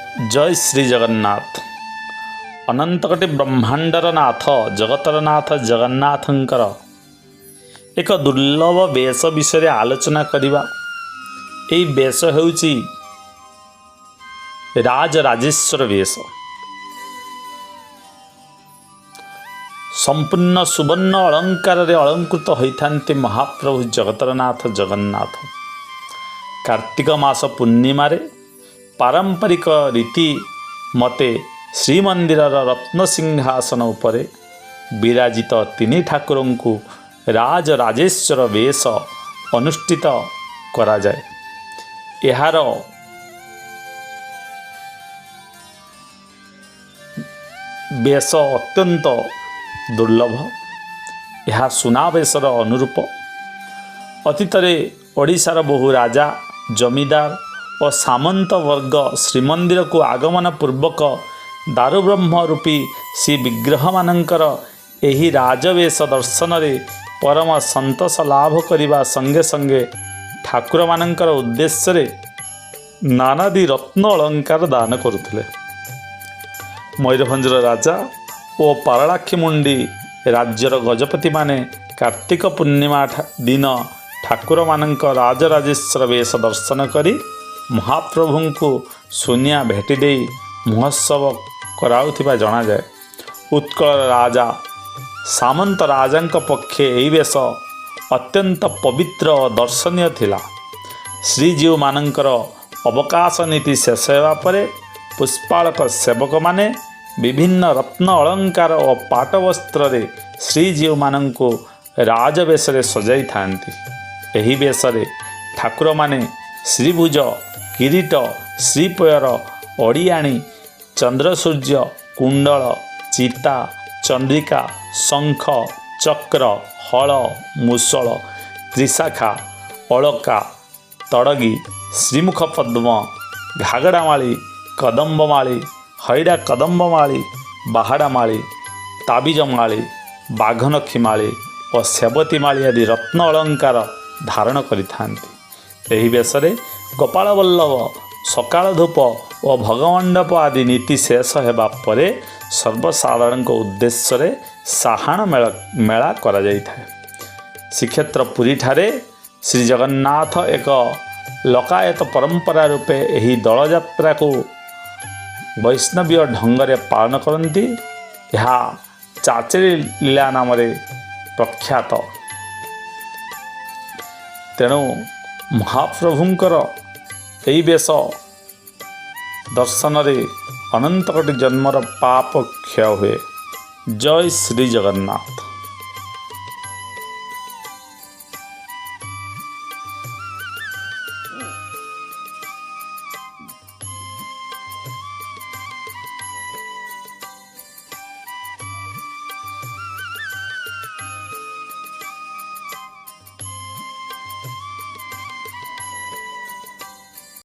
जय श्री जगन्नाथ। अनंतकोटि ब्रह्मांडर नाथ जगतर नाथ जगन्नाथंकर एक दुर्लभ वेश विषय आलोचना करिबा। एई वेश हेउची राजराजेश्वर वेश। संपूर्ण सुवर्ण अलंकार रे अलंकृत होइथान्ति महाप्रभु जगतर नाथ जगन्नाथ। कार्तिक मास पूर्णिमा रे पारंपरिक रीति मते श्रीमंदिर रत्न सिंहासन उपरे विराजित तीन ठाकुरों को राजराजेश्वर वेश अनुष्ठित करा जाए। एहार वेश अत्यंत दुर्लभ। यह सुनावेशर अनुरूप। अतीतरे ओडिशार बहु राजा जमीदार और सामंत वर्ग श्रीमंदिर को आगमन पूर्वक दारुब्रह्म रूपी श्री विग्रह मानकर एही राजवेश दर्शन रे परम संतोष लाभ करिबा संगे संगे ठाकुर मानकर उद्देश्य रे नानादि रत्न अलंकार दान करुथिले। मयूरभंजर राजा और पारलाखीमुंडी राज्यर गजपति माने कार्तिक पूर्णिमा दिन ठाकुर मानक राजराजेश्वर वेश दर्शन करी महाप्रभु को सुनिया भेटी दे महोत्सव कराउथिबा जणा जाए। उत्कल राजा सामंत राजांक पक्षे एई वेश अत्यंत पवित्र और दर्शनीय थिला। श्रीजीव मानकर अवकाश नीति शेष हेबा परे पुष्पालक सेवक माने विभिन्न रत्न अलंकार और पाट वस्त्र रे श्रीजीव मानंको राजवेश रे सजाई थांती। एही वेश रे ठाकुर माने श्रीभुज किरीट श्रीपयर ओडियाणी चंद्रसूर्य कुंडल चिता चंद्रिका शंख चक्र हल मुसल त्रिशाखा अलका तड़गी श्रीमुख पद्म घागड़ामाली कदम्बमाली हैडा कदम्बमाली बाहाड़ामाली ताबिजमाली बाघनखीमाली और सेवतीमाली आदि रत्न अलंकार धारण करिथांती। एही बेशरे गोपाल वल्लभ सकाळ धूप और भगमंडप आदि नीति शेष हेबा परे सर्वसाधारण उद्देश्य रे साहाण मेला करा जाइथाय। श्रीक्षेत्र पुरी ठारे श्री जगन्नाथ एक लोकायत परंपरा रूपे एही दल यात्रा को वैष्णवीय ढंगरे पालन करती। यह चाचेरी लीला नाम प्रख्यात। तेणु महाप्रभुंकर एई वेश दर्शन रे अनंत कोटि जन्मर पाप क्षय हुए। जय श्री जगन्नाथ।